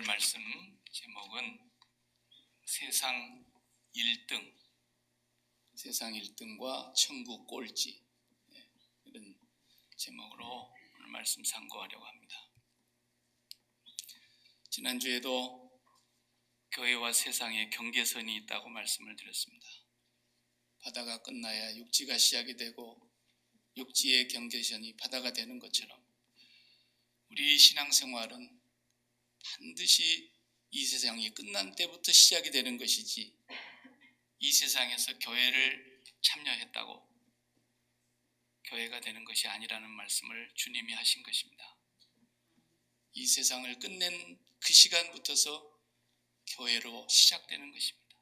말씀 제목은 세상 1등, 세상 1등과 천국 꼴찌, 이런 제목으로 오늘 말씀 상고하려고 합니다. 지난주에도 교회와 세상에 경계선이 있다고 말씀을 드렸습니다. 바다가 끝나야 육지가 시작이 되고 육지의 경계선이 바다가 되는 것처럼 우리 신앙생활은 반드시 이 세상이 끝난 때부터 시작이 되는 것이지, 이 세상에서 교회를 참여했다고 교회가 되는 것이 아니라는 말씀을 주님이 하신 것입니다. 이 세상을 끝낸 그 시간부터서 교회로 시작되는 것입니다.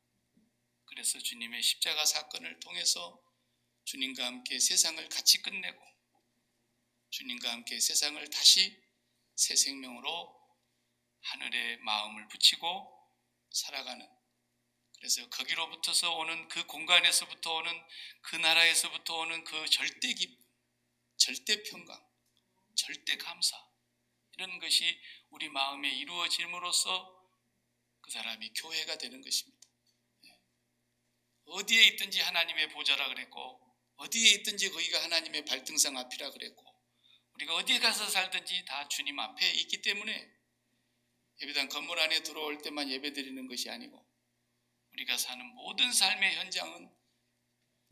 그래서 주님의 십자가 사건을 통해서 주님과 함께 세상을 같이 끝내고 주님과 함께 세상을 다시 새 생명으로 하늘에 마음을 붙이고 살아가는, 그래서 거기로부터서 오는 그 공간에서부터 오는 그 나라에서부터 오는 그 절대 기쁨, 절대 평강, 절대 감사, 이런 것이 우리 마음에 이루어짐으로써 그 사람이 교회가 되는 것입니다. 어디에 있든지 하나님의 보좌라 그랬고, 어디에 있든지 거기가 하나님의 발등상 앞이라 그랬고, 우리가 어디에 가서 살든지 다 주님 앞에 있기 때문에 예배당 건물 안에 들어올 때만 예배드리는 것이 아니고 우리가 사는 모든 삶의 현장은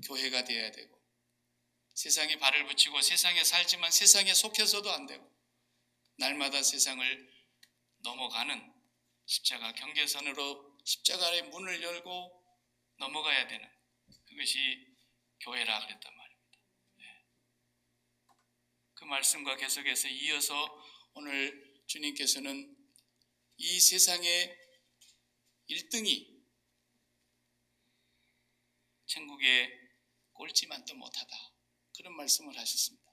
교회가 되어야 되고, 세상에 발을 붙이고 세상에 살지만 세상에 속해서도 안 되고 날마다 세상을 넘어가는 십자가 경계선으로 십자가의 문을 열고 넘어가야 되는 그것이 교회라 그랬단 말입니다. 그 말씀과 계속해서 이어서 오늘 주님께서는 이 세상의 1등이 천국의 꼴찌만도 못하다, 그런 말씀을 하셨습니다.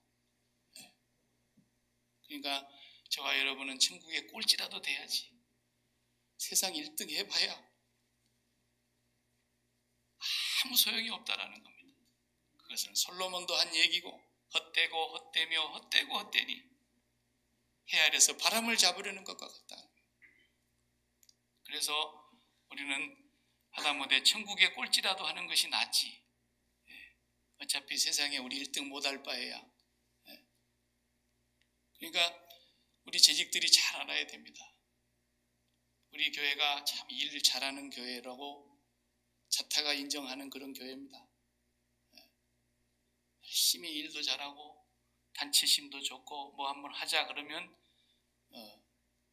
그러니까 저와 여러분은 천국의 꼴찌라도 돼야지, 세상 1등 해봐야 아무 소용이 없다라는 겁니다. 그것은 솔로몬도 한 얘기고, 헛되고 헛되며 헛되고 헛되니 헤아려서 바람을 잡으려는 것과 같다. 그래서 우리는 하다못해 천국의 꼴찌라도 하는 것이 낫지, 어차피 세상에 우리 1등 못할 바에야. 그러니까 우리 재직들이 잘 알아야 됩니다. 우리 교회가 참 일 잘하는 교회라고 자타가 인정하는 그런 교회입니다. 열심히 일도 잘하고 단체심도 좋고 뭐 한번 하자 그러면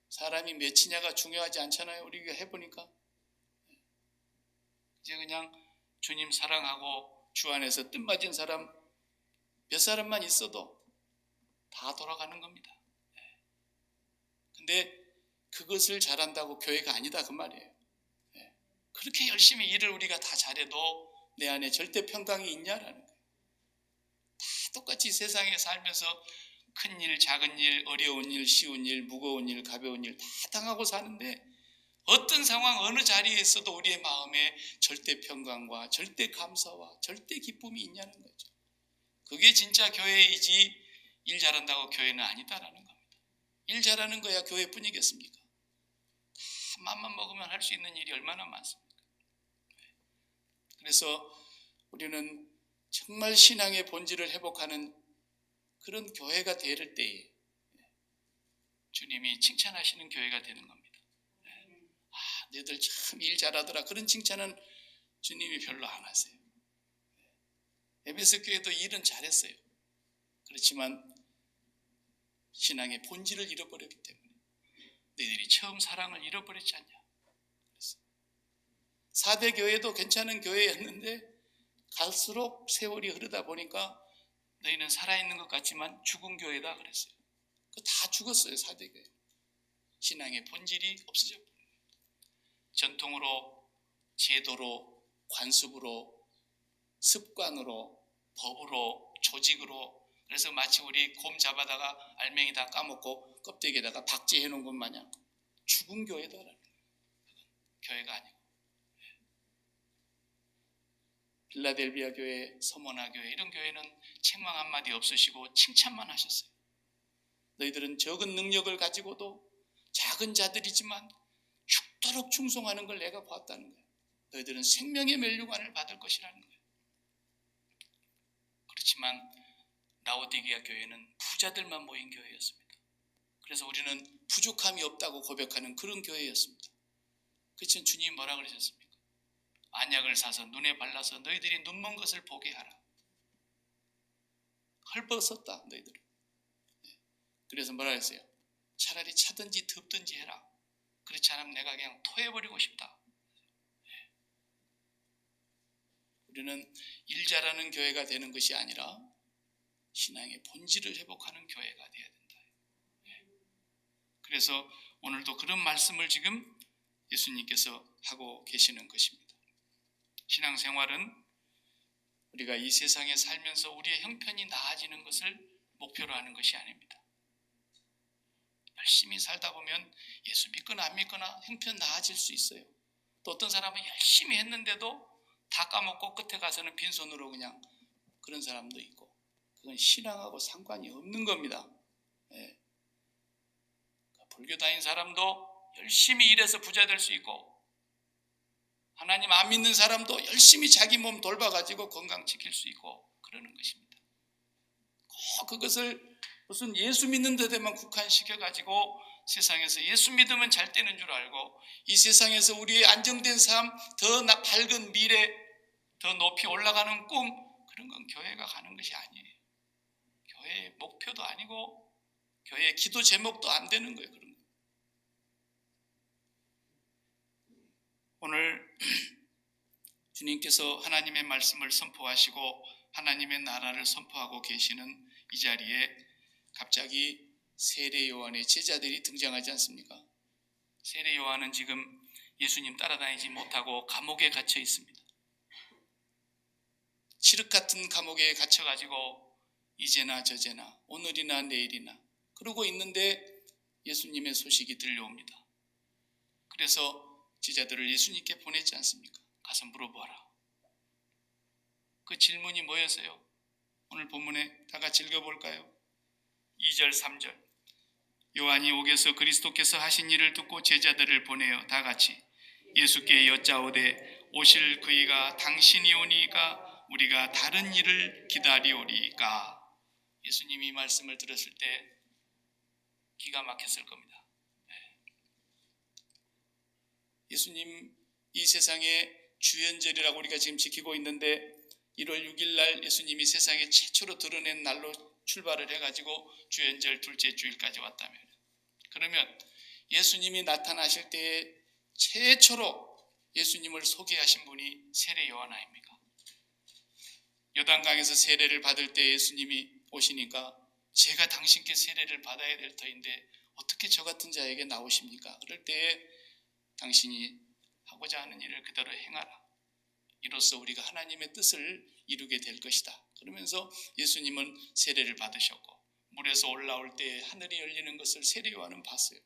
사람이 몇이냐가 중요하지 않잖아요. 우리가 해보니까 이제 그냥 주님 사랑하고 주 안에서 뜻맞은 사람 몇 사람만 있어도 다 돌아가는 겁니다. 근데 그것을 잘한다고 교회가 아니다 그 말이에요. 그렇게 열심히 일을 우리가 다 잘해도 내 안에 절대 평강이 있냐라는 거예요. 다 똑같이 세상에 살면서 큰 일, 작은 일, 어려운 일, 쉬운 일, 무거운 일, 가벼운 일 다 당하고 사는데 어떤 상황, 어느 자리에 있어도 우리의 마음에 절대 평강과 절대 감사와 절대 기쁨이 있냐는 거죠. 그게 진짜 교회이지 일 잘한다고 교회는 아니다라는 겁니다. 일 잘하는 거야 교회뿐이겠습니까? 다 맘만 먹으면 할 수 있는 일이 얼마나 많습니까? 그래서 우리는 정말 신앙의 본질을 회복하는 그런 교회가 될 때에 주님이 칭찬하시는 교회가 되는 겁니다. 너희들 참 일 잘하더라, 그런 칭찬은 주님이 별로 안 하세요. 에베소 교회도 일은 잘했어요. 그렇지만 신앙의 본질을 잃어버렸기 때문에 너희들이 처음 사랑을 잃어버렸지 않냐. 그래서 4대 교회도 괜찮은 교회였는데 갈수록 세월이 흐르다 보니까 너희는 살아있는 것 같지만 죽은 교회다 그랬어요. 다 죽었어요. 4대 교회. 신앙의 본질이 없어져 버려요. 전통으로, 제도로, 관습으로, 습관으로, 법으로, 조직으로, 그래서 마치 우리 곰 잡아다가 알맹이 다 까먹고 껍데기에다가 박제해 놓은 것 마냥 죽은 교회다라는 거예요. 교회가 아니고. 필라델비아 교회, 서머나 교회, 이런 교회는 책망 한마디 없으시고 칭찬만 하셨어요. 너희들은 적은 능력을 가지고도 작은 자들이지만 그토록 충성하는 걸 내가 봤다는 거예요. 너희들은 생명의 면류관을 받을 것이라는 거예요. 그렇지만 라오디게아 교회는 부자들만 모인 교회였습니다. 그래서 우리는 부족함이 없다고 고백하는 그런 교회였습니다. 그렇지만 주님이 뭐라 그러셨습니까? 안약을 사서 눈에 발라서 너희들이 눈먼 것을 보게 하라. 헐벗었다 너희들은. 그래서 뭐라 했어요? 차라리 차든지 덥든지 해라. 그렇지 않으면 내가 그냥 토해버리고 싶다. 우리는 일 잘하는 교회가 되는 것이 아니라 신앙의 본질을 회복하는 교회가 되어야 된다. 그래서 오늘도 그런 말씀을 지금 예수님께서 하고 계시는 것입니다. 신앙생활은 우리가 이 세상에 살면서 우리의 형편이 나아지는 것을 목표로 하는 것이 아닙니다. 열심히 살다 보면 예수 믿거나 안 믿거나 형편 나아질 수 있어요. 또 어떤 사람은 열심히 했는데도 다 까먹고 끝에 가서는 빈손으로 그냥 그런 사람도 있고, 그건 신앙하고 상관이 없는 겁니다. 예. 불교 다닌 사람도 열심히 일해서 부자 될 수 있고, 하나님 안 믿는 사람도 열심히 자기 몸 돌봐가지고 건강 지킬 수 있고 그러는 것입니다. 꼭 그것을 무슨 예수 믿는 데에만 국한시켜가지고 세상에서 예수 믿으면 잘 되는 줄 알고 이 세상에서 우리의 안정된 삶, 더 밝은 미래, 더 높이 올라가는 꿈, 그런 건 교회가 가는 것이 아니에요. 교회의 목표도 아니고 교회의 기도 제목도 안 되는 거예요. 그런 거. 오늘 주님께서 하나님의 말씀을 선포하시고 하나님의 나라를 선포하고 계시는 이 자리에 갑자기 세례 요한의 제자들이 등장하지 않습니까? 세례 요한은 지금 예수님 따라다니지 못하고 감옥에 갇혀 있습니다. 칠흑 같은 감옥에 갇혀가지고 이제나 저제나 오늘이나 내일이나 그러고 있는데 예수님의 소식이 들려옵니다. 그래서 제자들을 예수님께 보냈지 않습니까? 가서 물어보아라. 그 질문이 뭐였어요? 오늘 본문에 다 같이 읽어볼까요? 2절 3절. 요한이 옥에서 그리스도께서 하신 일을 듣고 제자들을 보내어 다 같이 예수께 여짜오되 오실 그이가 당신이 오니까 우리가 다른 일을 기다리오리까. 예수님이 이 말씀을 들었을 때 기가 막혔을 겁니다. 예수님 이 세상에 주연절이라고 우리가 지금 지키고 있는데 1월 6일 날 예수님이 세상에 최초로 드러낸 날로 출발을 해가지고 주연절 둘째 주일까지 왔다면, 그러면 예수님이 나타나실 때에 최초로 예수님을 소개하신 분이 세례 요한 아닙니까? 요단강에서 세례를 받을 때 예수님이 오시니까 제가 당신께 세례를 받아야 될 터인데 어떻게 저 같은 자에게 나오십니까? 그럴 때에 당신이 하고자 하는 일을 그대로 행하라. 이로써 우리가 하나님의 뜻을 이루게 될 것이다. 그러면서 예수님은 세례를 받으셨고 물에서 올라올 때 하늘이 열리는 것을 세례 요한은 봤어요.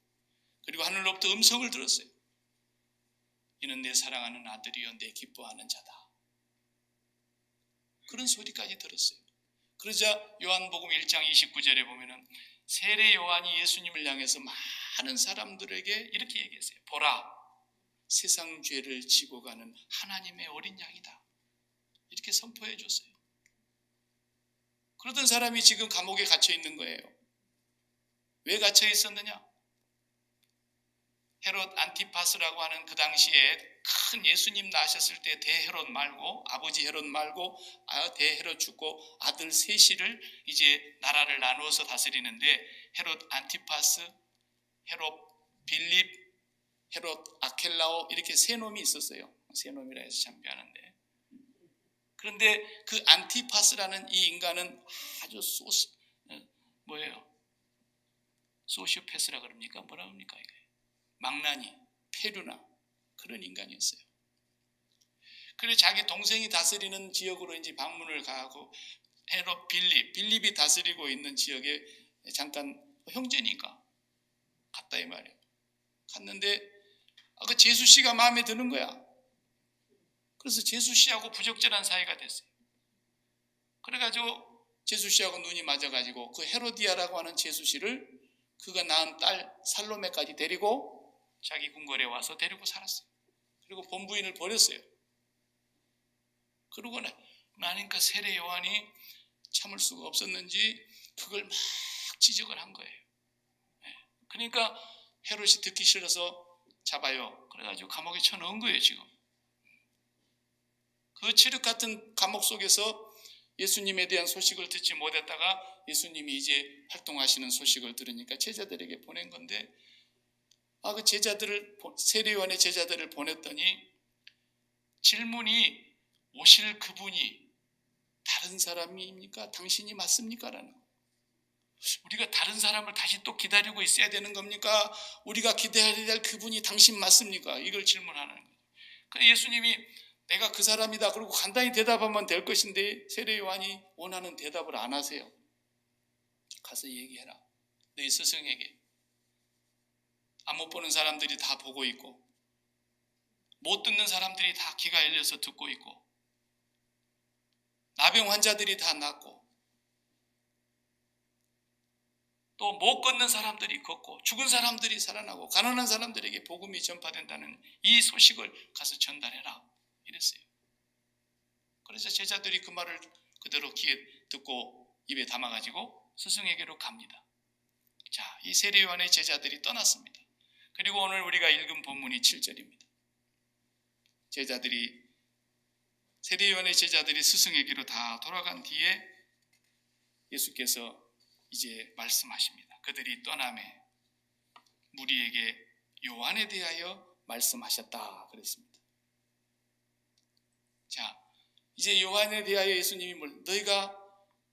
그리고 하늘로부터 음성을 들었어요. 이는 내 사랑하는 아들이요 내 기뻐하는 자다. 그런 소리까지 들었어요. 그러자 요한복음 1장 29절에 보면은 세례 요한이 예수님을 향해서 많은 사람들에게 이렇게 얘기했어요. 보라, 세상 죄를 지고 가는 하나님의 어린 양이다. 이렇게 선포해 줬어요. 그러던 사람이 지금 감옥에 갇혀 있는 거예요. 왜 갇혀 있었느냐? 헤롯 안티파스라고 하는 그 당시에 큰 예수님 나셨을 때 대헤롯 말고, 아버지 헤롯 말고 대헤롯 죽고 아들 셋이를 이제 나라를 나누어서 다스리는데, 헤롯 안티파스, 헤롯 빌립, 헤롯 아켈라오, 이렇게 세 놈이 있었어요. 세 놈이라 해서 참 미안한데, 그런데 그 안티파스라는 이 인간은 아주 소시오패스라 그럽니까? 뭐라 그럽니까? 이게 망나니, 페류나 그런 인간이었어요. 그래서 자기 동생이 다스리는 지역으로 이제 방문을 가고, 헤롯 빌립이 다스리고 있는 지역에 잠깐 형제니까 갔다 이 말이에요. 갔는데 그 제수 씨가 마음에 드는 거야. 그래서 제수 씨하고 부적절한 사이가 됐어요. 그래가지고 제수 씨하고 눈이 맞아가지고 그 헤로디아라고 하는 제수 씨를 그가 낳은 딸 살로메까지 데리고 자기 궁궐에 와서 데리고 살았어요. 그리고 본부인을 버렸어요. 그러고 나니까 세례 요한이 참을 수가 없었는지 그걸 막 지적을 한 거예요. 그러니까 헤롯이 듣기 싫어서 잡아요. 그래가지고 감옥에 쳐넣은 거예요. 지금 그 칠흑 같은 감옥 속에서 예수님에 대한 소식을 듣지 못했다가 예수님이 이제 활동하시는 소식을 들으니까 제자들에게 보낸 건데, 그 제자들을, 세례 요한의 제자들을 보냈더니 질문이, 오실 그분이 다른 사람입니까? 당신이 맞습니까? 라는 거예요. 우리가 다른 사람을 다시 또 기다리고 있어야 되는 겁니까? 우리가 기다려야 될 그분이 당신 맞습니까? 이걸 질문하는 거예요. 그래서 예수님이 내가 그 사람이다 그러고 간단히 대답하면 될 것인데 세례 요한이 원하는 대답을 안 하세요. 가서 얘기해라. 너희 스승에게. 안 못 보는 사람들이 다 보고 있고 못 듣는 사람들이 다 귀가 열려서 듣고 있고 나병 환자들이 다 낫고 또 못 걷는 사람들이 걷고 죽은 사람들이 살아나고 가난한 사람들에게 복음이 전파된다는 이 소식을 가서 전달해라 이랬어요. 그래서 제자들이 그 말을 그대로 귀에 듣고 입에 담아가지고 스승에게로 갑니다. 자, 이 세례 요한의 제자들이 떠났습니다. 그리고 오늘 우리가 읽은 본문이 7절입니다. 세례 요한의 제자들이 스승에게로 다 돌아간 뒤에 예수께서 이제 말씀하십니다. 그들이 떠남에 무리에게 요한에 대하여 말씀하셨다 그랬습니다. 자, 이제 요한에 대하여 예수님이 너희가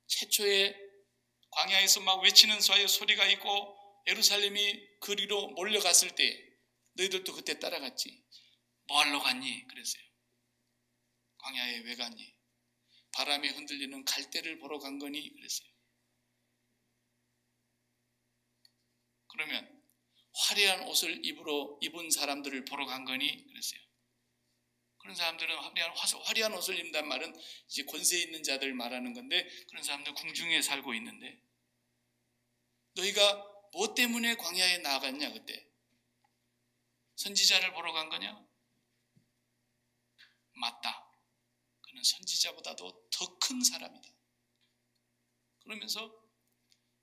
최초에 광야에서 막 외치는 소리가 있고 예루살렘이 그리로 몰려갔을 때 너희들도 그때 따라갔지. 뭐 하러 갔니? 그랬어요. 광야에 왜 갔니? 바람에 흔들리는 갈대를 보러 간 거니? 그랬어요. 그러면 화려한 옷을 입은 사람들을 보러 간 거니? 그랬어요. 그런 사람들은 화려한 옷을 입는다는 말은 이제 권세 있는 자들 말하는 건데, 그런 사람들 궁중에 살고 있는데 너희가 뭐 때문에 광야에 나아갔냐? 그때 선지자를 보러 간 거냐? 맞다. 그는 선지자보다도 더 큰 사람이다. 그러면서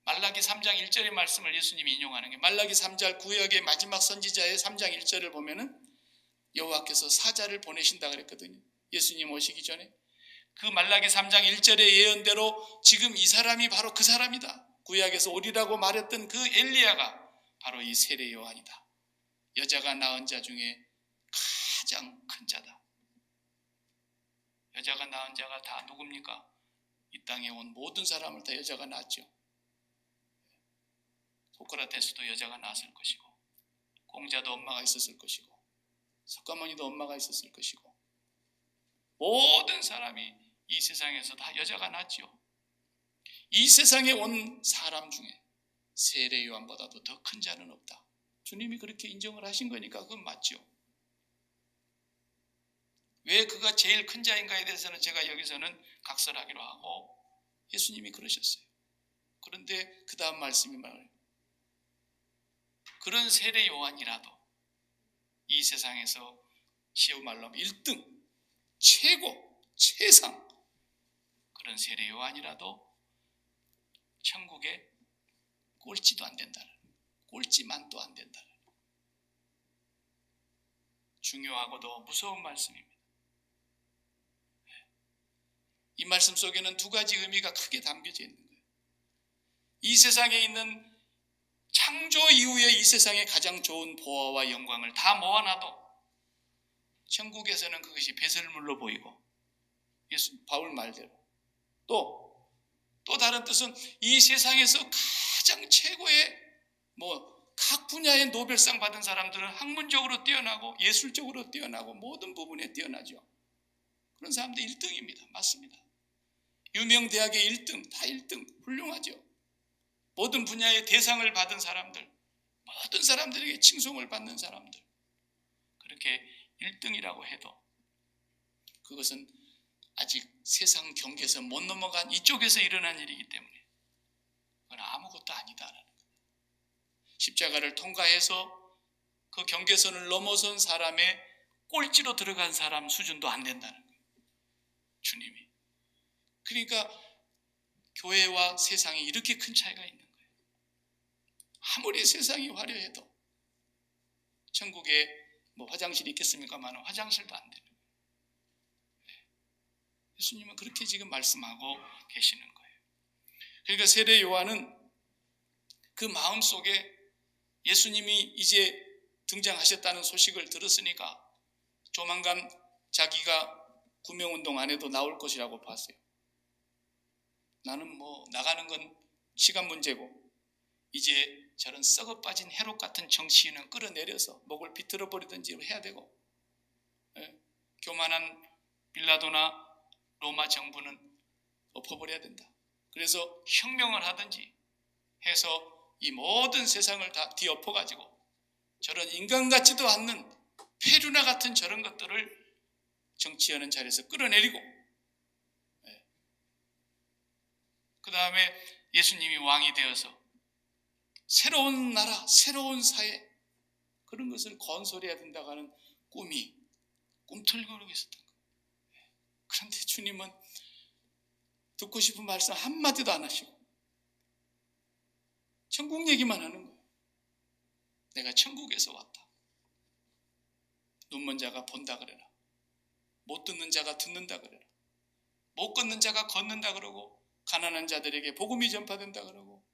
말라기 3장 1절의 말씀을 예수님이 인용하는 게, 말라기 3장 구약의 마지막 선지자의 3장 1절을 보면은 여호와께서 사자를 보내신다 그랬거든요. 예수님 오시기 전에. 그 말라기 3장 1절의 예언대로 지금 이 사람이 바로 그 사람이다. 구약에서 오리라고 말했던 그 엘리야가 바로 이 세례 요한이다. 여자가 낳은 자 중에 가장 큰 자다. 여자가 낳은 자가 다 누굽니까? 이 땅에 온 모든 사람을 다 여자가 낳았죠. 소크라테스도 여자가 낳았을 것이고, 공자도 엄마가 있었을 것이고, 석가모니도 엄마가 있었을 것이고, 모든 사람이 이 세상에서 다 여자가 낳았죠. 이 세상에 온 사람 중에 세례 요한보다도 더 큰 자는 없다. 주님이 그렇게 인정을 하신 거니까 그건 맞죠. 왜 그가 제일 큰 자인가에 대해서는 제가 여기서는 각설하기로 하고, 예수님이 그러셨어요. 그런데 그 다음 말씀이 말해요. 그런 세례 요한이라도 이 세상에서 쉬운 말로 하면 1등, 최고, 최상, 그런 세례 요한이라도 천국에 꼴찌도 안 된다는, 꼴찌만도 안 된다는 중요하고도 무서운 말씀입니다. 이 말씀 속에는 두 가지 의미가 크게 담겨져 있는 거예요. 이 세상에 있는 창조 이후에 이 세상에 가장 좋은 보화와 영광을 다 모아놔도 천국에서는 그것이 배설물로 보이고, 바울 말대로 또 다른 뜻은 이 세상에서 가장 최고의 각 분야의 노벨상 받은 사람들은 학문적으로 뛰어나고 예술적으로 뛰어나고 모든 부분에 뛰어나죠. 그런 사람들 1등입니다. 맞습니다. 유명 대학의 1등, 다 1등, 훌륭하죠. 모든 분야의 대상을 받은 사람들, 모든 사람들에게 칭송을 받는 사람들, 그렇게 1등이라고 해도 그것은 아직 세상 경계에서 못 넘어간 이쪽에서 일어난 일이기 때문에 그건 아무것도 아니다라는 거예요. 십자가를 통과해서 그 경계선을 넘어선 사람의 꼴찌로 들어간 사람 수준도 안 된다는 거예요. 주님이. 그러니까 교회와 세상이 이렇게 큰 차이가 있는 거예요. 아무리 세상이 화려해도 천국에 뭐 화장실이 있겠습니까만 화장실도 안 되는 거예요. 예수님은 그렇게 지금 말씀하고 계시는 거예요. 그러니까 세례 요한은 그 마음속에 예수님이 이제 등장하셨다는 소식을 들었으니까 조만간 자기가 구명운동 안 해도 나올 것이라고 봤어요. 나는 뭐 나가는 건 시간 문제고 이제 저런 썩어 빠진 해롭 같은 정치인은 끌어내려서 목을 비틀어 버리든지 해야 되고, 교만한 빌라도나 로마 정부는 엎어버려야 된다. 그래서 혁명을 하든지 해서 이 모든 세상을 다 뒤엎어가지고 저런 인간 같지도 않는 페루나 같은 저런 것들을 정치하는 자리에서 끌어내리고, 그 다음에 예수님이 왕이 되어서 새로운 나라, 새로운 사회, 그런 것을 건설해야 된다고 하는 꿈이 꿈틀거리고 있었던 거예요. 그런데 주님은 듣고 싶은 말씀 한마디도 안 하시고 천국 얘기만 하는 거예요. 내가 천국에서 왔다. 눈먼 자가 본다 그래라. 못 듣는 자가 듣는다 그래라. 못 걷는 자가 걷는다 그러고, 가난한 자들에게 복음이 전파된다 그러고,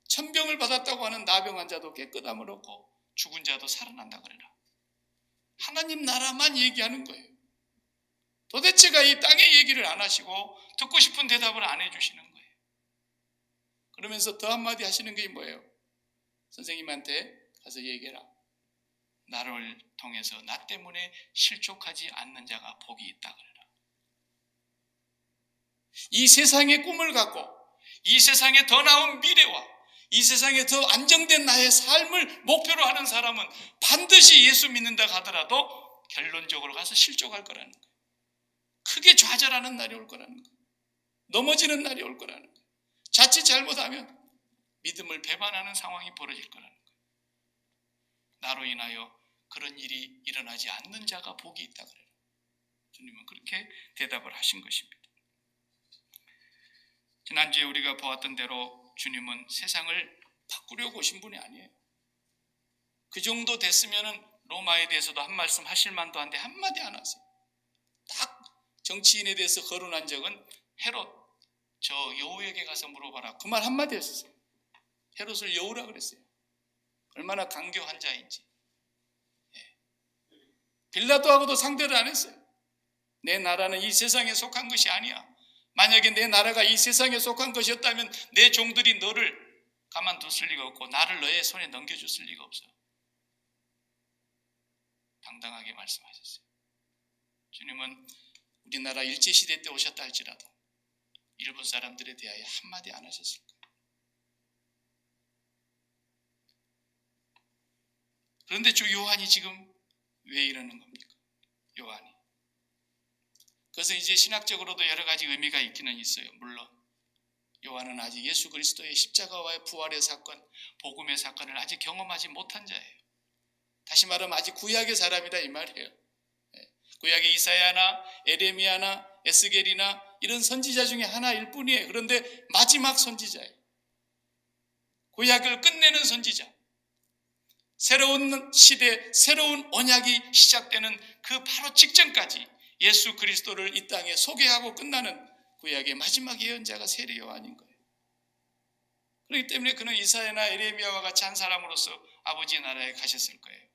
천병을 받았다고 하는 나병 환자도 깨끗함을 얻고 죽은 자도 살아난다 그래라. 하나님 나라만 얘기하는 거예요. 도대체가 이 땅의 얘기를 안 하시고 듣고 싶은 대답을 안 해주시는 거예요. 그러면서 더 한마디 하시는 게 뭐예요? 선생님한테 가서 얘기해라. 나를 통해서 나 때문에 실족하지 않는 자가 복이 있다 그래라. 이 세상의 꿈을 갖고 이 세상에 더 나은 미래와 이 세상에 더 안정된 나의 삶을 목표로 하는 사람은 반드시 예수 믿는다 하더라도 결론적으로 가서 실족할 거라는 거예요. 크게 좌절하는 날이 올 거라는 거예요. 넘어지는 날이 올 거라는 거예요. 자칫 잘못하면 믿음을 배반하는 상황이 벌어질 거라는 거예요. 나로 인하여 그런 일이 일어나지 않는 자가 복이 있다 그래요. 주님은 그렇게 대답을 하신 것입니다. 지난주에 우리가 보았던 대로 주님은 세상을 바꾸려고 오신 분이 아니에요. 그 정도 됐으면 로마에 대해서도 한 말씀 하실 만도 한데 한마디 안 하세요. 딱 정치인에 대해서 거론한 적은 헤롯, 저 여우에게 가서 물어봐라. 그 말 한마디 했었어요. 헤롯을 여우라 그랬어요. 얼마나 강교한 자인지. 빌라도하고도 상대를 안 했어요. 내 나라는 이 세상에 속한 것이 아니야. 만약에 내 나라가 이 세상에 속한 것이었다면 내 종들이 너를 가만뒀을 리가 없고 나를 너의 손에 넘겨줬을 리가 없어. 당당하게 말씀하셨어요. 주님은 우리나라 일제시대 때 오셨다 할지라도 일본 사람들에 대하여 한마디 안 하셨을 거예요. 그런데 주 요한이 지금 왜 이러는 겁니까? 요한이. 그래서 이제 신학적으로도 여러 가지 의미가 있기는 있어요. 물론 요한은 아직 예수 그리스도의 십자가와의 부활의 사건, 복음의 사건을 아직 경험하지 못한 자예요. 다시 말하면 아직 구약의 사람이다 이 말이에요. 구약의 이사야나 에레미야나 에스겔이나 이런 선지자 중에 하나일 뿐이에요. 그런데 마지막 선지자예요. 구약을 끝내는 선지자. 새로운 시대, 새로운 언약이 시작되는 그 바로 직전까지 예수 그리스도를 이 땅에 소개하고 끝나는 구약의 마지막 예언자가 세례 요한인 거예요. 그렇기 때문에 그는 이사야나 에레미야와 같이 한 사람으로서 아버지의 나라에 가셨을 거예요.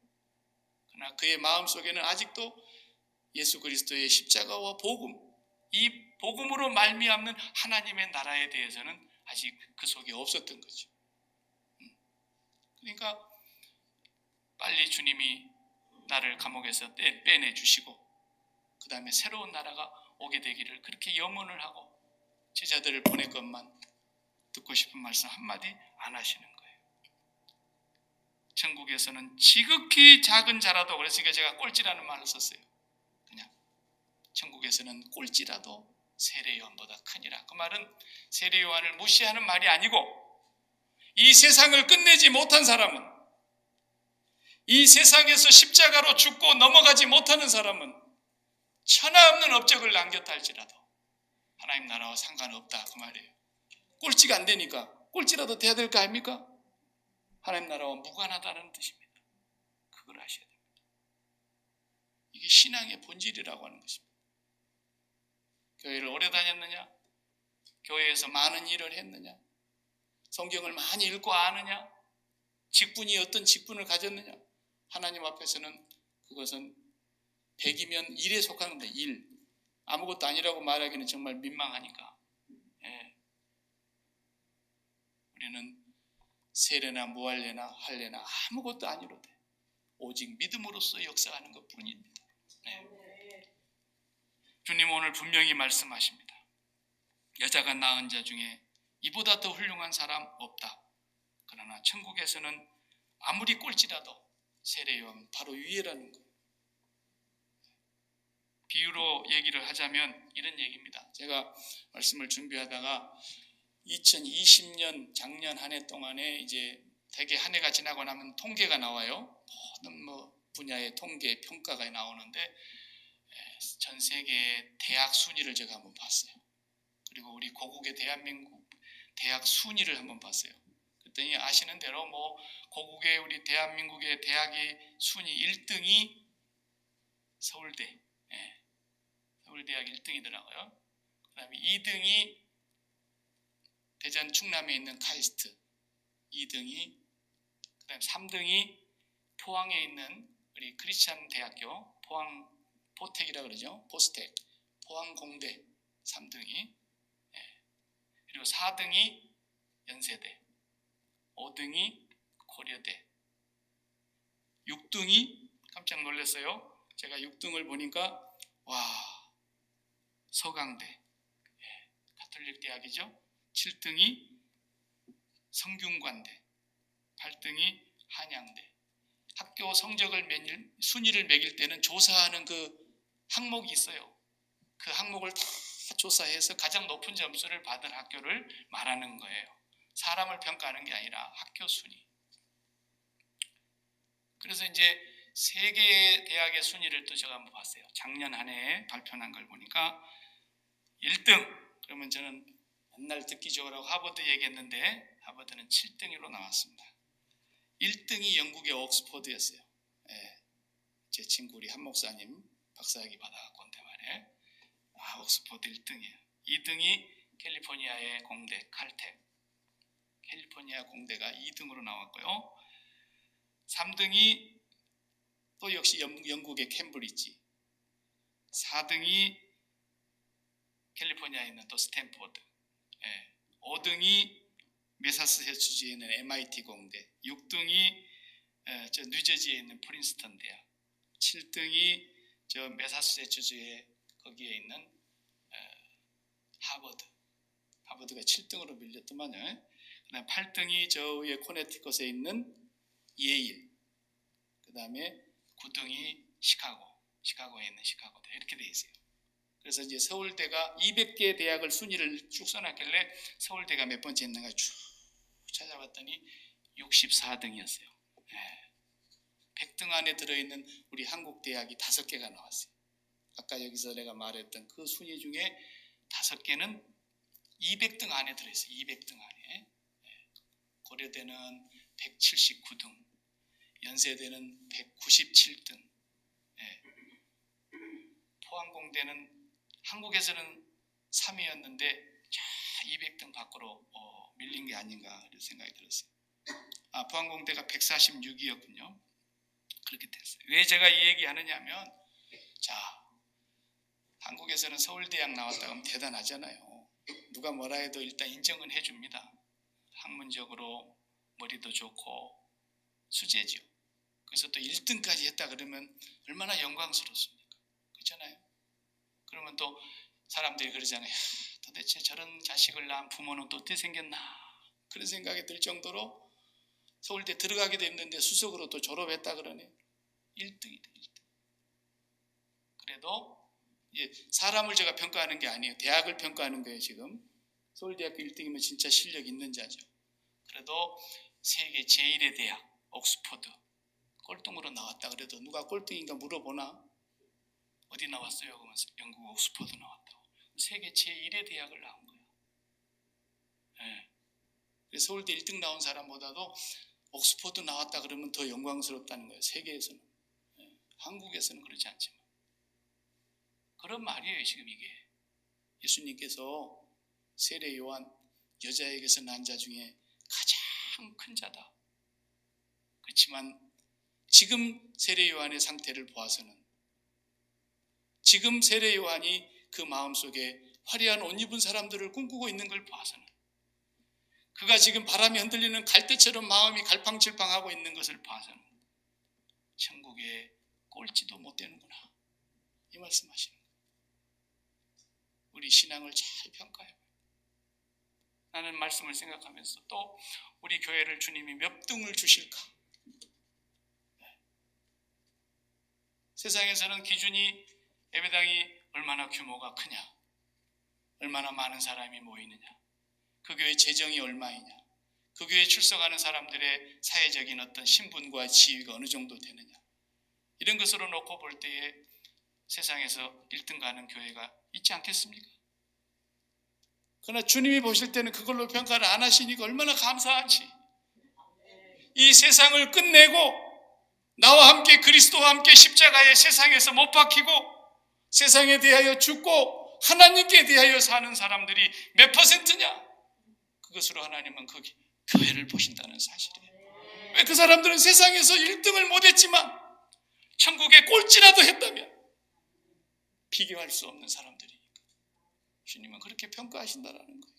그러나 그의 마음속에는 아직도 예수 그리스도의 십자가와 복음, 이 복음으로 말미암는 하나님의 나라에 대해서는 아직 그 속에 없었던 거죠. 그러니까 빨리 주님이 나를 감옥에서 빼내주시고 그 다음에 새로운 나라가 오게 되기를 그렇게 염원을 하고 제자들을 보냈건만 듣고 싶은 말씀 한마디 안 하시는 거예요. 천국에서는 지극히 작은 자라도, 그래서 제가 꼴찌라는 말을 썼어요. 그냥 천국에서는 꼴찌라도 세례 요한보다 크니라. 그 말은 세례 요한을 무시하는 말이 아니고 이 세상을 끝내지 못한 사람은 이 세상에서 십자가로 죽고 넘어가지 못하는 사람은 천하 없는 업적을 남겼다 할지라도 하나님 나라와 상관없다 그 말이에요. 꼴찌가 안 되니까 꼴찌라도 돼야 될 거 아닙니까? 하나님 나라와 무관하다는 뜻입니다. 그걸 아셔야 됩니다. 이게 신앙의 본질이라고 하는 것입니다. 교회를 오래 다녔느냐? 교회에서 많은 일을 했느냐? 성경을 많이 읽고 아느냐? 직분이 어떤 직분을 가졌느냐? 하나님 앞에서는 그것은 100이면 1에 속하는 겁니다. 1. 아무것도 아니라고 말하기는 정말 민망하니까. 예. 우리는 세례나 무할례나 할례나 아무것도 아니로되 오직 믿음으로써 역사하는 것뿐입니다. 네. 주님 오늘 분명히 말씀하십니다. 여자가 낳은 자 중에 이보다 더 훌륭한 사람 없다. 그러나 천국에서는 아무리 꼴찌라도 세례요한 바로 위에라는 거예요. 비유로 얘기를 하자면 이런 얘기입니다. 제가 말씀을 준비하다가 2020년 작년 한 해 동안에 이제 대개 한 해가 지나고 나면 통계가 나와요. 모든 분야의 통계 평가가 나오는데 전 세계 대학 순위를 제가 한번 봤어요. 그리고 우리 고국의 대한민국 대학 순위를 한번 봤어요. 그랬더니 아시는 대로 고국의 우리 대한민국의 대학의 순위 1등이 서울대, 서울대학 1등이더라고요. 그 다음에 2등이 대전 충남에 있는 카이스트, 2등이, 그 다음에 3등이 포항에 있는 우리 크리스찬 대학교, 포항 포텍이라고 그러죠. 포스텍, 포항공대 3등이, 그리고 4등이 연세대, 5등이 고려대, 6등이 깜짝 놀랐어요. 제가 6등을 보니까 와, 서강대, 가톨릭 대학이죠. 7등이 성균관대, 8등이 한양대. 학교 성적을 순위를 매길 때는 조사하는 그 항목이 있어요. 그 항목을 다 조사해서 가장 높은 점수를 받은 학교를 말하는 거예요. 사람을 평가하는 게 아니라 학교 순위. 그래서 이제 세 개의 대학의 순위를 또 제가 한번 봤어요. 작년 한 해에 발표한 걸 보니까 1등, 그러면 저는 맨날 듣기 좋으라고 하버드 얘기했는데 하버드는 7등으로 나왔습니다. 1등이 영국의 옥스퍼드였어요. 제 친구 우리 한 목사님 박사학위 받아갖고 온데 말이에요. 옥스퍼드 1등이에요. 2등이 캘리포니아의 공대 칼텍, 캘리포니아 공대가 2등으로 나왔고요. 3등이 또 역시 영국의 캠브리지, 4등이 캘리포니아에 있는 또 스탠포드, 5등이 매사추세츠주에 있는 MIT 공대, 6등이 저 뉴저지에 있는 프린스턴 대학, 7등이 저 매사추세츠주에 거기에 있는 하버드가 7등으로 밀렸더만요. 그다음 8등이 저 위에 코네티컷에 있는 예일, 그 다음에 9등이 시카고에 있는 시카고대, 이렇게 돼 있어요. 그래서 이제 서울대가 200개 대학을 순위를 쭉 써놨길래 서울대가 몇 번째 있는가 쭉 찾아봤더니 64등이었어요. 100등 안에 들어있는 우리 한국 대학이 5개가 나왔어요. 아까 여기서 내가 말했던 그 순위 중에 5개는 200등 안에 들어있어요. 200등 안에. 고려대는 179등, 연세대는 197등, 포항공대는 한국에서는 3위였는데 200등 밖으로 밀린 게 아닌가 이런 생각이 들었어요. 포항공대가 146이었군요. 그렇게 됐어요. 왜 제가 이 얘기 하느냐면, 한국에서는 서울대학 나왔다 하면 대단하잖아요. 누가 뭐라 해도 일단 인정은 해줍니다. 학문적으로 머리도 좋고 수재죠. 그래서 또 1등까지 했다 그러면 얼마나 영광스럽습니까? 그렇잖아요. 그러면 또 사람들이 그러잖아요. 도대체 저런 자식을 낳은 부모는 또 어떻게 생겼나, 그런 생각이 들 정도로 서울대 들어가게 됐는데 수석으로 또 졸업했다 그러네. 1등이다. 1등. 그래도 사람을 제가 평가하는 게 아니에요. 대학을 평가하는 거예요. 지금 서울대학교 1등이면 진짜 실력 있는 자죠. 그래도 세계 제1의 대학 옥스퍼드, 꼴등으로 나왔다 그래도 누가 꼴등인가 물어보나? 어디 나왔어요? 그러면 영국 옥스퍼드 나왔다고. 세계 제1의 대학을 나온 거야. 네. 그래서 서울대 1등 나온 사람보다도 옥스퍼드 나왔다 그러면 더 영광스럽다는 거예요. 세계에서는. 네. 한국에서는 그렇지 않지만. 그런 말이에요. 지금 이게. 예수님께서 세례 요한 여자에게서 난 자 중에 가장 큰 자다. 그렇지만 지금 세례 요한의 상태를 보아서는, 지금 세례 요한이 그 마음속에 화려한 옷 입은 사람들을 꿈꾸고 있는 걸 봐서는, 그가 지금 바람이 흔들리는 갈대처럼 마음이 갈팡질팡하고 있는 것을 봐서는 천국에 꼴찌도 못 되는구나, 이 말씀하시는 거예요. 우리 신앙을 잘 평가해봐요. 나는 말씀을 생각하면서 또 우리 교회를 주님이 몇 등을 주실까? 세상에서는 기준이 예배당이 얼마나 규모가 크냐, 얼마나 많은 사람이 모이느냐, 그 교회 재정이 얼마이냐, 그 교회에 출석하는 사람들의 사회적인 어떤 신분과 지위가 어느 정도 되느냐, 이런 것으로 놓고 볼 때에 세상에서 1등 가는 교회가 있지 않겠습니까? 그러나 주님이 보실 때는 그걸로 평가를 안 하시니까 얼마나 감사한지. 이 세상을 끝내고 나와 함께 그리스도와 함께 십자가에 세상에서 못 박히고 세상에 대하여 죽고 하나님께 대하여 사는 사람들이 몇 퍼센트냐? 그것으로 하나님은 그 교회를 보신다는 사실이에요. 왜? 그 사람들은 세상에서 1등을 못했지만 천국에 꼴찌라도 했다면 비교할 수 없는 사람들이니까 주님은 그렇게 평가하신다라는 거예요.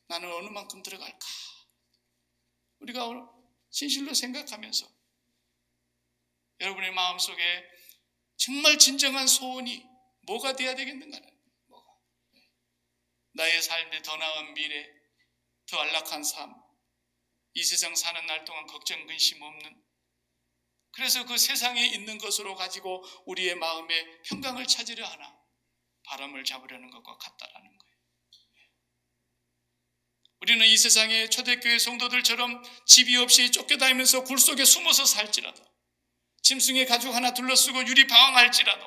나는 어느 만큼 들어갈까? 우리가 진실로 생각하면서 여러분의 마음속에 정말 진정한 소원이 뭐가 돼야 되겠는가? 뭐가? 나의 삶의 더 나은 미래, 더 안락한 삶, 이 세상 사는 날 동안 걱정 근심 없는, 그래서 그 세상에 있는 것으로 가지고 우리의 마음에 평강을 찾으려 하나 바람을 잡으려는 것과 같다라는 거예요. 우리는 이 세상의 초대교회 성도들처럼 집이 없이 쫓겨다니면서 굴 속에 숨어서 살지라도, 짐승의 가죽 하나 둘러쓰고 유리 방황할지라도,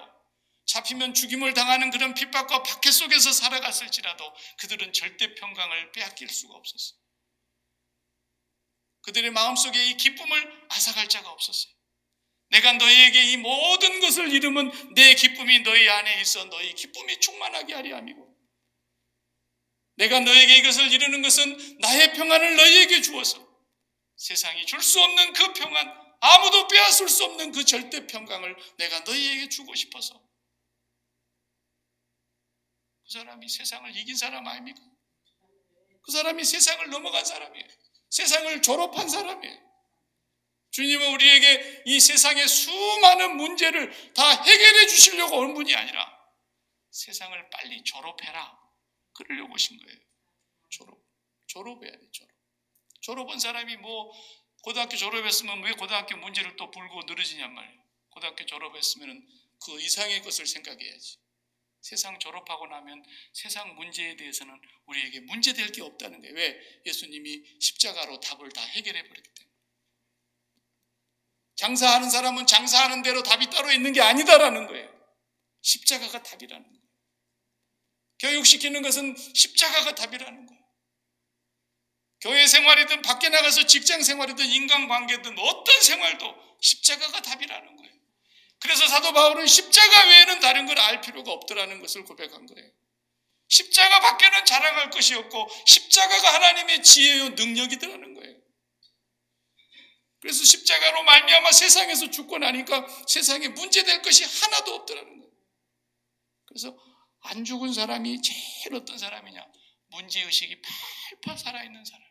잡히면 죽임을 당하는 그런 핍박과 박해 속에서 살아갔을지라도 그들은 절대 평강을 빼앗길 수가 없었어요. 그들의 마음속에 이 기쁨을 앗아갈 자가 없었어요. 내가 너희에게 이 모든 것을 이루면 내 기쁨이 너희 안에 있어 너희 기쁨이 충만하게 하리 함이고, 내가 너희에게 이것을 이루는 것은 나의 평안을 너희에게 주어서 세상이 줄 수 없는 그 평안, 아무도 빼앗을 수 없는 그 절대 평강을 내가 너희에게 주고 싶어서. 그 사람이 세상을 이긴 사람 아닙니까? 그 사람이 세상을 넘어간 사람이에요. 세상을 졸업한 사람이에요. 주님은 우리에게 이 세상의 수많은 문제를 다 해결해 주시려고 온 분이 아니라 세상을 빨리 졸업해라, 그러려고 오신 거예요. 졸업해야 돼. 졸업한 사람이 뭐 고등학교 졸업했으면 왜 고등학교 문제를 또 불고 늘어지냔 말이에요. 고등학교 졸업했으면 그 이상의 것을 생각해야지. 세상 졸업하고 나면 세상 문제에 대해서는 우리에게 문제될 게 없다는 거예요. 왜? 예수님이 십자가로 답을 다 해결해 버렸기 때문에. 장사하는 사람은 장사하는 대로 답이 따로 있는 게 아니다라는 거예요. 십자가가 답이라는 거예요. 교육시키는 것은 십자가가 답이라는 거예요. 교회 생활이든 밖에 나가서 직장 생활이든 인간관계든 어떤 생활도 십자가가 답이라는 거예요. 그래서 사도 바울은 십자가 외에는 다른 걸 알 필요가 없더라는 것을 고백한 거예요. 십자가 밖에는 자랑할 것이 없고 십자가가 하나님의 지혜요 능력이더라는 거예요. 그래서 십자가로 말미암아 세상에서 죽고 나니까 세상에 문제될 것이 하나도 없더라는 거예요. 그래서 안 죽은 사람이 제일 어떤 사람이냐? 문제의식이 팔팔 살아있는 사람.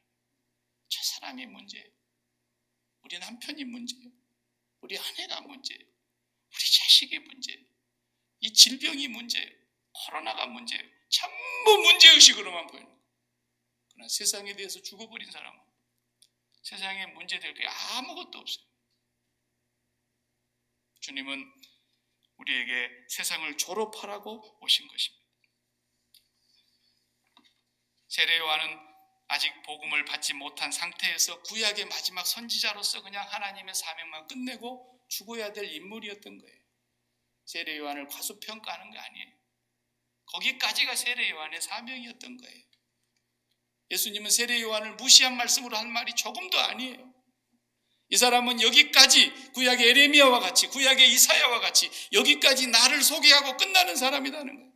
저 사람이 문제예요. 우리 남편이 문제예요. 우리 아내가 문제예요. 우리 자식이 문제예요. 이 질병이 문제예요. 코로나가 문제예요. 전부 문제의식으로만 보이는 거예요. 그러나 세상에 대해서 죽어버린 사람은 세상에 문제될 게 아무것도 없어요. 주님은 우리에게 세상을 졸업하라고 오신 것입니다. 세례 요한은 아직 복음을 받지 못한 상태에서 구약의 마지막 선지자로서 그냥 하나님의 사명만 끝내고 죽어야 될 인물이었던 거예요. 세례 요한을 과소평가하는 게 아니에요. 거기까지가 세례 요한의 사명이었던 거예요. 예수님은 세례 요한을 무시한 말씀으로 할 말이 조금도 아니에요. 이 사람은 여기까지 구약의 에레미야와 같이, 구약의 이사야와 같이 여기까지 나를 소개하고 끝나는 사람이라는 거예요.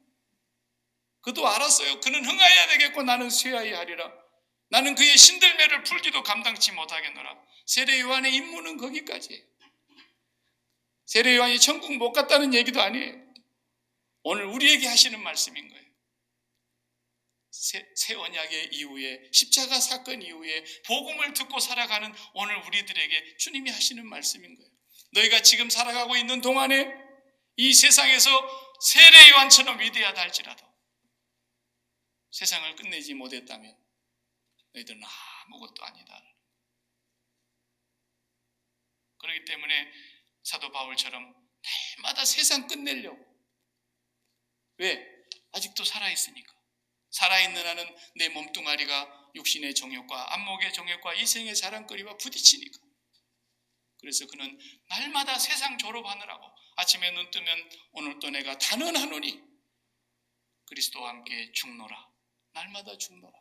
그도 알았어요. 그는 흥하여야 되겠고 나는 쇠하여야 하리라. 나는 그의 신들매를 풀기도 감당치 못하겠노라. 세례 요한의 임무는 거기까지예요. 세례 요한이 천국 못 갔다는 얘기도 아니에요. 오늘 우리에게 하시는 말씀인 거예요. 새 언약의 이후에, 십자가 사건 이후에 복음을 듣고 살아가는 오늘 우리들에게 주님이 하시는 말씀인 거예요. 너희가 지금 살아가고 있는 동안에 이 세상에서 세례 요한처럼 위대하다 할지라도 세상을 끝내지 못했다면 너희들은 아무것도 아니다. 그렇기 때문에 사도 바울처럼 날마다 세상 끝내려고. 왜? 아직도 살아있으니까. 살아있는 한은 내 몸뚱아리가 육신의 정욕과 안목의 정욕과 이생의 자랑거리와 부딪히니까. 그래서 그는 날마다 세상 졸업하느라고 아침에 눈 뜨면 오늘 또 내가 단언하노니 그리스도와 함께 죽노라. 날마다 죽노라.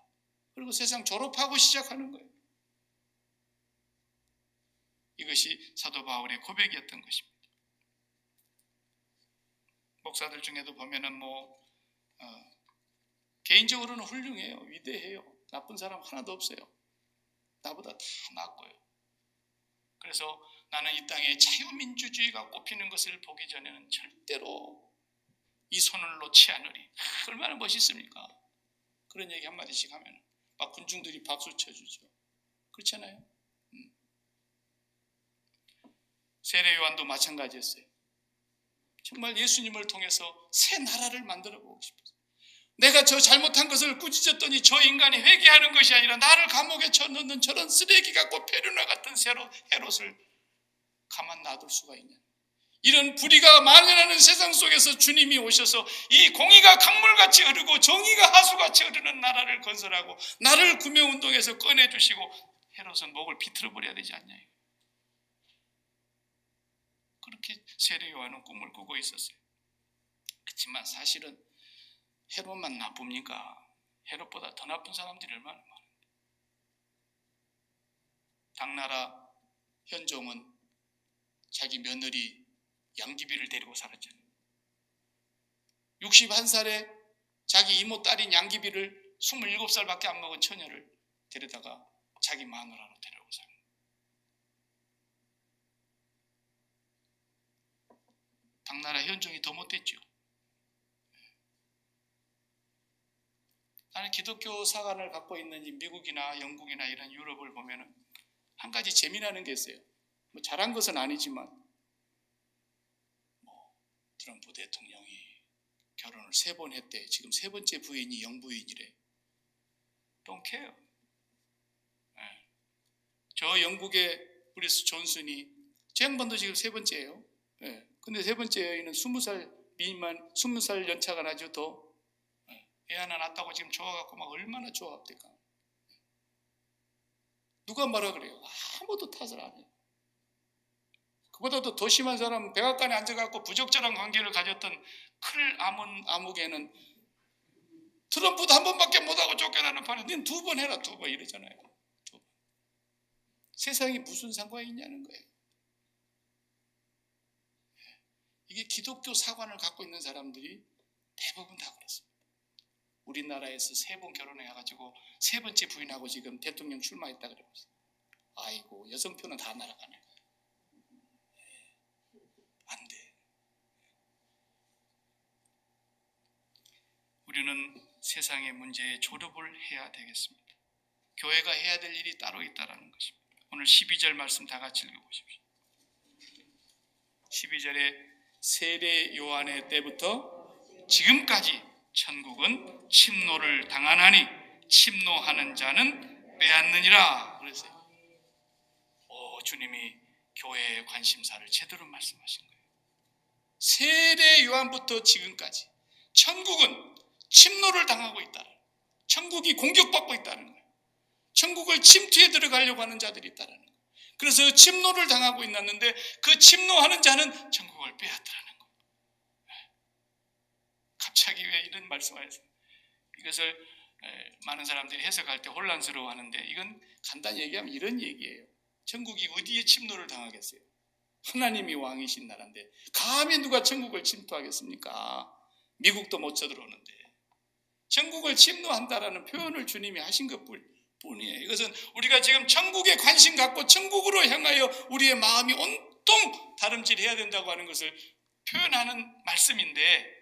그리고 세상 졸업하고 시작하는 거예요. 이것이 사도 바울의 고백이었던 것입니다. 목사들 중에도 보면은 개인적으로는 훌륭해요. 위대해요. 나쁜 사람 하나도 없어요. 나보다 다 낫고요. 그래서 나는 이 땅에 자유민주주의가 꼽히는 것을 보기 전에는 절대로 이 손을 놓지 않으리. 얼마나 멋있습니까? 그런 얘기 한마디씩 하면 막 군중들이 박수 쳐주죠. 그렇잖아요. 세례 요한도 마찬가지였어요. 정말 예수님을 통해서 새 나라를 만들어 보고 싶었어요. 내가 저 잘못한 것을 꾸짖었더니 저 인간이 회개하는 것이 아니라 나를 감옥에 쳐넣는 저런 쓰레기 같고 페르나 같은 헤롯을 가만 놔둘 수가 있냐. 이런 불의가 만연하는 세상 속에서 주님이 오셔서 이 공의가 강물같이 흐르고 정의가 하수같이 흐르는 나라를 건설하고 나를 구명운동에서 꺼내주시고 헤롯은 목을 비틀어 버려야 되지 않냐. 그렇게 세례 요한은 꿈을 꾸고 있었어요. 그렇지만 사실은 헤롯만 나쁩니까? 헤롯보다 더 나쁜 사람들이 얼마나 많은데. 당나라 현종은 자기 며느리 양귀비를 데리고 살았잖아요. 61살에 자기 이모 딸인 양귀비를 27살밖에 안 먹은 처녀를 데려다가 자기 마누라로 데려오고 살아요. 당나라 현종이 더 못됐죠. 나는 기독교 사관을 갖고 있는 이 미국이나 영국이나 이런 유럽을 보면은 한 가지 재미나는 게 있어요. 잘한 것은 아니지만 트럼프 대통령이 결혼을 3번 했대. 지금 3번째 부인이 영부인이래. Don't care. 저 영국의 보리스 존슨이 제 양반도 지금 3번째예요. 근데 3번째 여인은 20살 미만 20살 연차가 나죠. 더 애 하나 낳았다고 지금 좋아갖고 막 얼마나 좋아합니까? 누가 뭐라 그래요? 아무도 탓을 안 해요. 그보다도 더 심한 사람은 백악관에 앉아갖고 부적절한 관계를 가졌던 클 아무개는 트럼프도 한 번밖에 못하고 쫓겨나는 판에 넌 2번 해라 2번 이러잖아요. 2번. 세상이 무슨 상관이 있냐는 거예요. 이게 기독교 사관을 갖고 있는 사람들이 대부분 다 그렇습니다. 우리나라에서 3번 결혼해가지고 3번째 부인하고 지금 대통령 출마했다 그러고 있어요. 아이고 여성표는 다 날아가네. 안 돼. 우리는 세상의 문제에 졸업을 해야 되겠습니다. 교회가 해야 될 일이 따로 있다는 것입니다. 오늘 12절 말씀 다 같이 읽어보십시오. 12절에 세례 요한의 때부터 지금까지 천국은 침노를 당하나니 침노하는 자는 빼앗느니라 그랬어요. 주님이 교회의 관심사를 제대로 말씀하신 거예요. 세례 요한부터 지금까지 천국은 침노를 당하고 있다. 천국이 공격받고 있다는 거예요. 천국을 침투해 들어가려고 하는 자들이 있다는 거예요. 그래서 침노를 당하고 있었는데 그 침노하는 자는 천국을 빼앗더라는 거예요. 갑자기 왜 이런 말씀을 했어요? 이것을 많은 사람들이 해석할 때 혼란스러워하는데 이건 간단히 얘기하면 이런 얘기예요. 천국이 어디에 침노를 당하겠어요? 하나님이 왕이신 나라인데 감히 누가 천국을 침투하겠습니까? 미국도 못 쳐들어오는데. 천국을 침노한다라는 표현을 주님이 하신 것뿐이에요. 이것은 우리가 지금 천국에 관심 갖고 천국으로 향하여 우리의 마음이 온통 다름질해야 된다고 하는 것을 표현하는 말씀인데,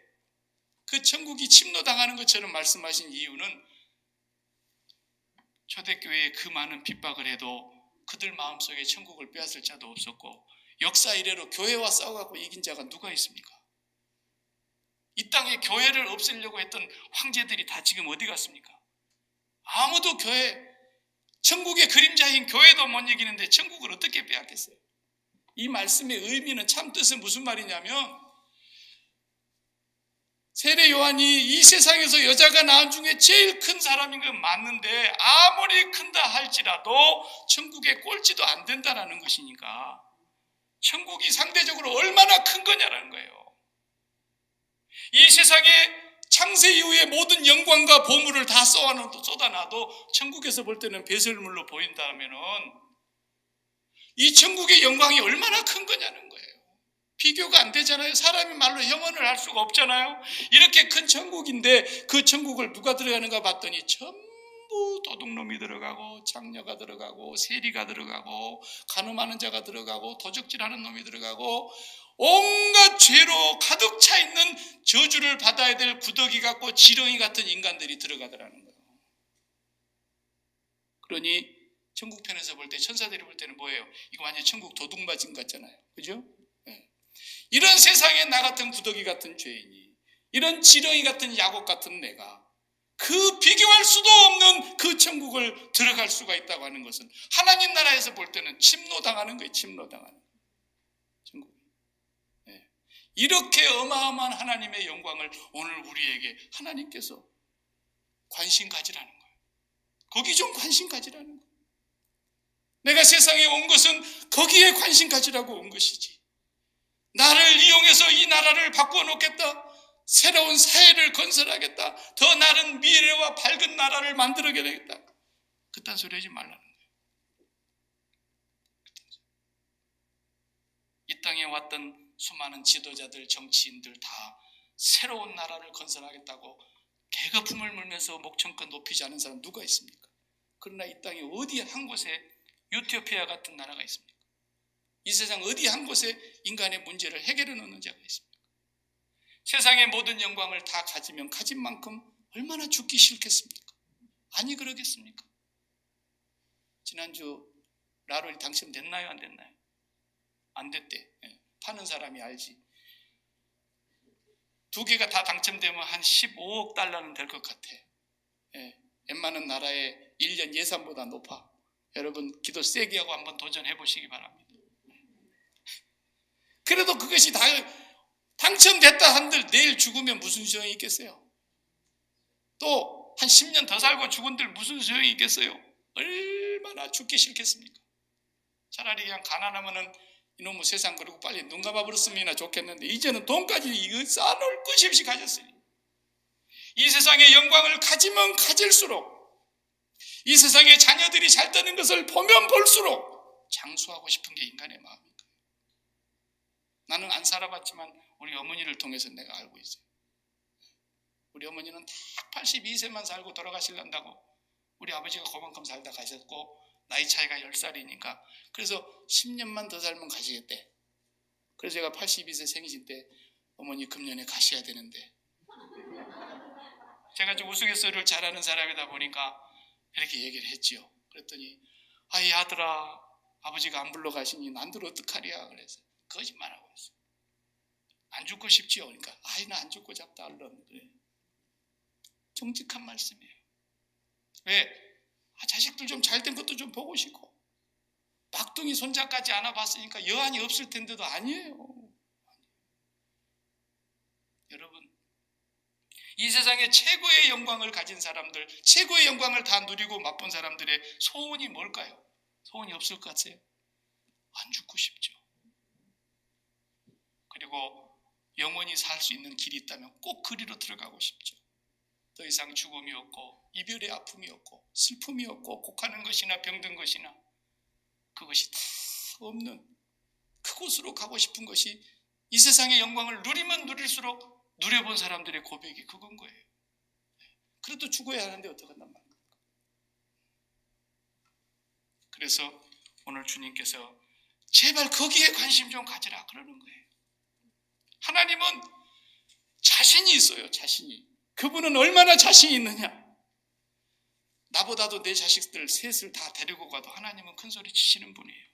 그 천국이 침노당하는 것처럼 말씀하신 이유는 초대교회에 그 많은 핍박을 해도 그들 마음속에 천국을 빼앗을 자도 없었고, 역사 이래로 교회와 싸워갖고 이긴 자가 누가 있습니까? 이 땅에 교회를 없애려고 했던 황제들이 다 지금 어디 갔습니까? 아무도 천국의 그림자인 교회도 못 이기는데 천국을 어떻게 빼앗겠어요? 이 말씀의 의미는 참 뜻은 무슨 말이냐면, 세례 요한이 이 세상에서 여자가 낳은 중에 제일 큰 사람인 건 맞는데 아무리 큰다 할지라도 천국의 꼴찌도 안 된다라는 것이니까 천국이 상대적으로 얼마나 큰 거냐라는 거예요. 이 세상에 창세 이후의 모든 영광과 보물을 다 쏟아놔도 천국에서 볼 때는 배설물로 보인다면은 이 천국의 영광이 얼마나 큰 거냐는 거예요. 비교가 안 되잖아요. 사람이 말로 형언을 할 수가 없잖아요. 이렇게 큰 천국인데 그 천국을 누가 들어가는가 봤더니 전부 도둑놈이 들어가고 장녀가 들어가고 세리가 들어가고 간음하는 자가 들어가고 도적질하는 놈이 들어가고 온갖 죄로 가득 차 있는 저주를 받아야 될 구더기 같고 지렁이 같은 인간들이 들어가더라는 거예요. 그러니 천국 편에서 볼 때, 천사들이 볼 때는 뭐예요? 이거 완전 천국 도둑맞은 것 같잖아요. 그죠? 네. 이런 세상에 나 같은 구더기 같은 죄인이, 이런 지렁이 같은 야곱 같은 내가 그 비교할 수도 없는 그 천국을 들어갈 수가 있다고 하는 것은 하나님 나라에서 볼 때는 침노당하는 거예요. 침노당하는 거예요. 천국. 네. 이렇게 어마어마한 하나님의 영광을 오늘 우리에게 하나님께서 관심 가지라는 거예요. 거기 좀 관심 가지라는 거예요. 내가 세상에 온 것은 거기에 관심 가지라고 온 것이지, 나를 이용해서 이 나라를 바꿔놓겠다, 새로운 사회를 건설하겠다, 더 나른 미래와 밝은 나라를 만들어내겠다, 그딴 소리 하지 말라는 거예요. 이 땅에 왔던 수많은 지도자들, 정치인들 다 새로운 나라를 건설하겠다고 개거품을 물면서 목청껏 높이지 않은 사람 누가 있습니까? 그러나 이 땅에 어디 한 곳에 유토피아 같은 나라가 있습니까? 이 세상 어디 한 곳에 인간의 문제를 해결해 놓는 자가 있습니까? 세상의 모든 영광을 다 가지면 가진 만큼 얼마나 죽기 싫겠습니까? 아니 그러겠습니까? 지난주 라롤이 당첨됐나요? 안 됐나요? 안 됐대. 파는 사람이 알지. 2개가 다 당첨되면 한 15억 달러는 될 것 같아. 웬만한 나라의 1년 예산보다 높아. 여러분 기도 세게 하고 한번 도전해 보시기 바랍니다. 그래도 그것이 다 당첨됐다 한들 내일 죽으면 무슨 소용이 있겠어요? 또 한 10년 더 살고 죽은들 무슨 소용이 있겠어요? 얼마나 죽기 싫겠습니까? 차라리 그냥 가난하면은 이놈의 세상 그리고 빨리 눈 감아버렸으면 좋겠는데, 이제는 돈까지 이거 쌓아놓을 것이 없이 가졌으니 이 세상의 영광을 가지면 가질수록, 이 세상의 자녀들이 잘 되는 것을 보면 볼수록 장수하고 싶은 게 인간의 마음입니다. 나는 안 살아봤지만 우리 어머니를 통해서 내가 알고 있어요. 우리 어머니는 딱 82세만 살고 돌아가시려고 우리 아버지가 그만큼 살다 가셨고, 나이 차이가 10살이니까 그래서 10년만 더 살면 가시겠대. 그래서 제가 82세 생신 때 어머니 금년에 가셔야 되는데, 제가 좀 우스갯소리를 잘하는 사람이다 보니까 이렇게 얘기를 했지요. 그랬더니 아이 아들아, 아버지가 안 불러가시니 난들 어떡하랴. 그래서 거짓말하고 있어. 안 죽고 싶지요. 그러니까 아이는 안 죽고 잡다 얼른. 그래. 정직한 말씀이에요. 왜? 자식들 좀 잘된 것도 좀 보고 싶고, 막둥이 손자까지 안아봤으니까 여한이 없을 텐데도 아니에요. 여러분, 이 세상에 최고의 영광을 가진 사람들, 최고의 영광을 다 누리고 맛본 사람들의 소원이 뭘까요? 소원이 없을 것 같아요? 안 죽고 싶죠. 그리고 영원히 살 수 있는 길이 있다면 꼭 그리로 들어가고 싶죠. 더 이상 죽음이 없고 이별의 아픔이 없고 슬픔이 없고 곡하는 것이나 병든 것이나 그것이 다 없는 그곳으로 가고 싶은 것이 이 세상의 영광을 누리면 누릴수록 누려본 사람들의 고백이 그건 거예요. 그래도 죽어야 하는데 어떡한단 말입니까? 그래서 오늘 주님께서 제발 거기에 관심 좀 가지라 그러는 거예요. 하나님은 자신이 있어요. 자신이. 그분은 얼마나 자신이 있느냐. 나보다도 내 자식들 셋을 다 데리고 가도 하나님은 큰 소리 치시는 분이에요.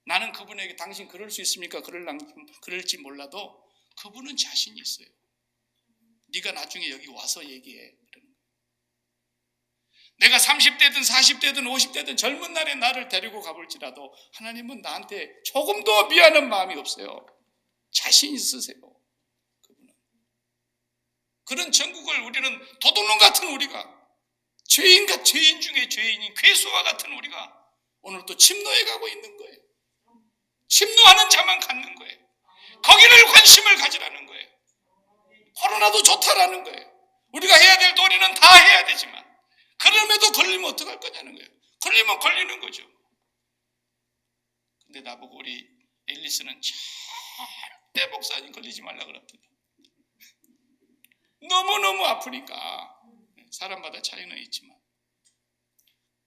나는 그분에게 당신 그럴 수 있습니까? 그럴지 몰라도 그분은 자신이 있어요. 네가 나중에 여기 와서 얘기해. 내가 30대든 40대든 50대든 젊은 날에 나를 데리고 가볼지라도 하나님은 나한테 조금도 미안한 마음이 없어요. 자신 있으세요. 그분은. 그런 천국을 우리는 도둑놈 같은 우리가 죄인 중에 죄인인 괴수와 같은 우리가 오늘 또 침노해 가고 있는 거예요. 침노하는 자만 갖는 거예요. 거기를 관심을 가지라는 거예요. 코로나도 좋다라는 거예요. 우리가 해야 될 도리는 다 해야 되지만 그럼에도 걸리면 어떡할 거냐는 거예요. 걸리면 걸리는 거죠. 근데 나보고 우리 앨리스는 절대 목사님 걸리지 말라 그랬더니 너무너무 아프니까 사람마다 차이는 있지만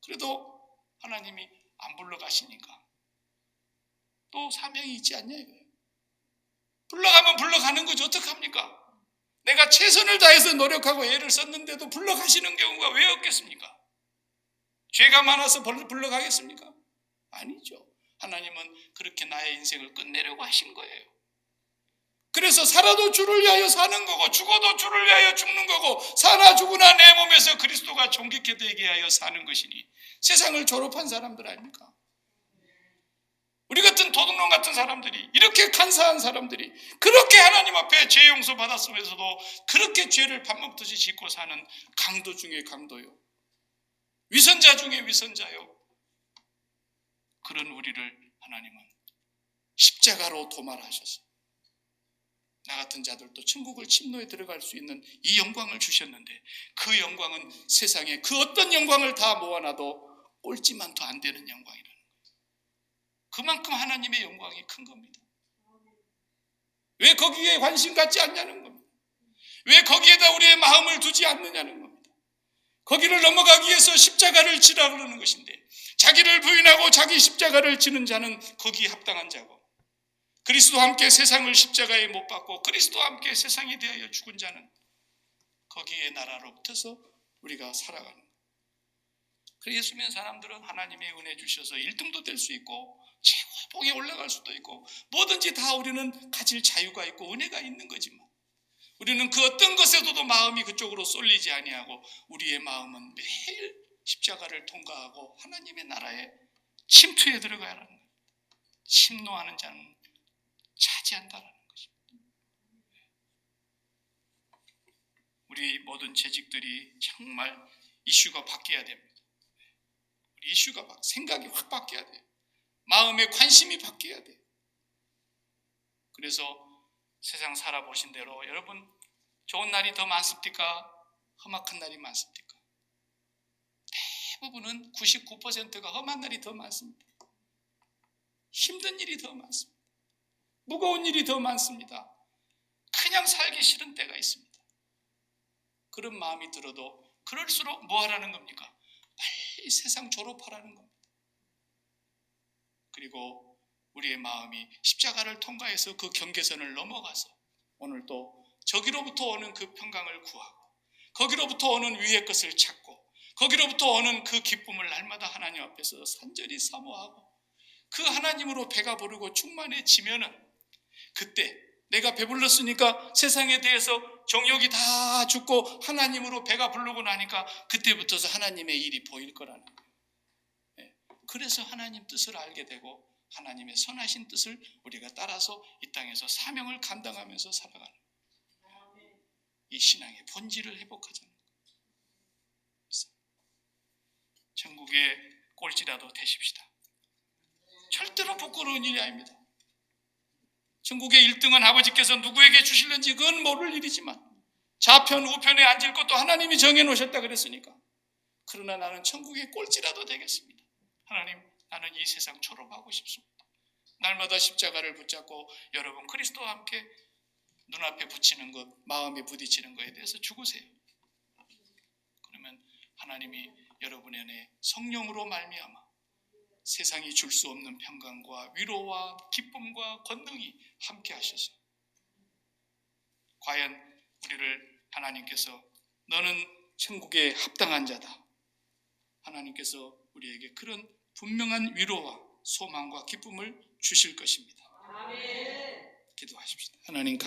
그래도 하나님이 안 불러가시니까 또 사명이 있지 않냐 이거예요. 불러가면 불러가는 거죠. 어떡합니까? 내가 최선을 다해서 노력하고 애를 썼는데도 불러가시는 경우가 왜 없겠습니까? 죄가 많아서 불러가겠습니까? 아니죠. 하나님은 그렇게 나의 인생을 끝내려고 하신 거예요. 그래서 살아도 주를 위하여 사는 거고 죽어도 주를 위하여 죽는 거고 사나 죽으나 내 몸에서 그리스도가 존귀케 되게 하여 사는 것이니 세상을 졸업한 사람들 아닙니까? 우리 같은 도둑놈 같은 사람들이 이렇게 간사한 사람들이 그렇게 하나님 앞에 죄 용서 받았으면서도 그렇게 죄를 밥 먹듯이 짓고 사는 강도 중에 강도요. 위선자 중에 위선자요. 그런 우리를 하나님은 십자가로 도말하셔서 나 같은 자들도 천국을 침노에 들어갈 수 있는 이 영광을 주셨는데 그 영광은 세상에 그 어떤 영광을 다 모아놔도 꼴찌만도 안 되는 영광이라는 거예요. 그만큼 하나님의 영광이 큰 겁니다. 왜 거기에 관심 갖지 않냐는 겁니다. 왜 거기에다 우리의 마음을 두지 않느냐는 겁니다. 거기를 넘어가기 위해서 십자가를 지라 그러는 것인데 자기를 부인하고 자기 십자가를 지는 자는 거기에 합당한 자고 그리스도와 함께 세상을 십자가에 못 박고 그리스도와 함께 세상에 대하여 죽은 자는 거기에 나라로 붙어서 우리가 살아가는 거예요. 그래서 예수 믿는 사람들은 하나님의 은혜 주셔서 1등도 될 수 있고 최고봉에 올라갈 수도 있고 뭐든지 다 우리는 가질 자유가 있고 은혜가 있는 거지만 우리는 그 어떤 것에도 마음이 그쪽으로 쏠리지 아니하고 우리의 마음은 매일 십자가를 통과하고 하나님의 나라에 침투에 들어가야 하는 거예요. 침노하는 자는 차지한다라는 것입니다. 우리 모든 재직들이 정말 이슈가 바뀌어야 됩니다. 우리 이슈가 생각이 확 바뀌어야 돼요. 마음의 관심이 바뀌어야 돼요. 그래서 세상 살아보신 대로 여러분 좋은 날이 더 많습니까? 험악한 날이 많습니까? 대부분은 99%가 험한 날이 더 많습니다. 힘든 일이 더 많습니다. 무거운 일이 더 많습니다. 그냥 살기 싫은 때가 있습니다. 그런 마음이 들어도 그럴수록 뭐 하라는 겁니까? 빨리 세상 졸업하라는 겁니다. 그리고 우리의 마음이 십자가를 통과해서 그 경계선을 넘어가서 오늘 또 저기로부터 오는 그 평강을 구하고 거기로부터 오는 위의 것을 찾고 거기로부터 오는 그 기쁨을 날마다 하나님 앞에서 산절히 사모하고 그 하나님으로 배가 부르고 충만해지면은 그때 내가 배불렀으니까 세상에 대해서 정욕이 다 죽고 하나님으로 배가 부르고 나니까 그때부터서 하나님의 일이 보일 거라는 거예요. 그래서 하나님 뜻을 알게 되고 하나님의 선하신 뜻을 우리가 따라서 이 땅에서 사명을 감당하면서 살아가는 거예요. 이 신앙의 본질을 회복하자는 거예요. 천국의 꼴찌라도 되십시다. 절대로 부끄러운 일이 아닙니다. 천국의 1등은 아버지께서 누구에게 주실는지 그건 모를 일이지만 좌편 우편에 앉을 것도 하나님이 정해놓으셨다 그랬으니까. 그러나 나는 천국의 꼴찌라도 되겠습니다. 하나님, 나는 이 세상 졸업하고 싶습니다. 날마다 십자가를 붙잡고 여러분 그리스도와 함께 눈앞에 붙이는 것, 마음에 부딪히는 것에 대해서 죽으세요. 그러면 하나님이 여러분의 안에 성령으로 말미암아 세상이 줄 수 없는 평강과 위로와 기쁨과 권능이 함께 하셔서 과연 우리를 하나님께서 너는 천국에 합당한 자다. 하나님께서 우리에게 그런 분명한 위로와 소망과 기쁨을 주실 것입니다. 기도하십시다. 하나님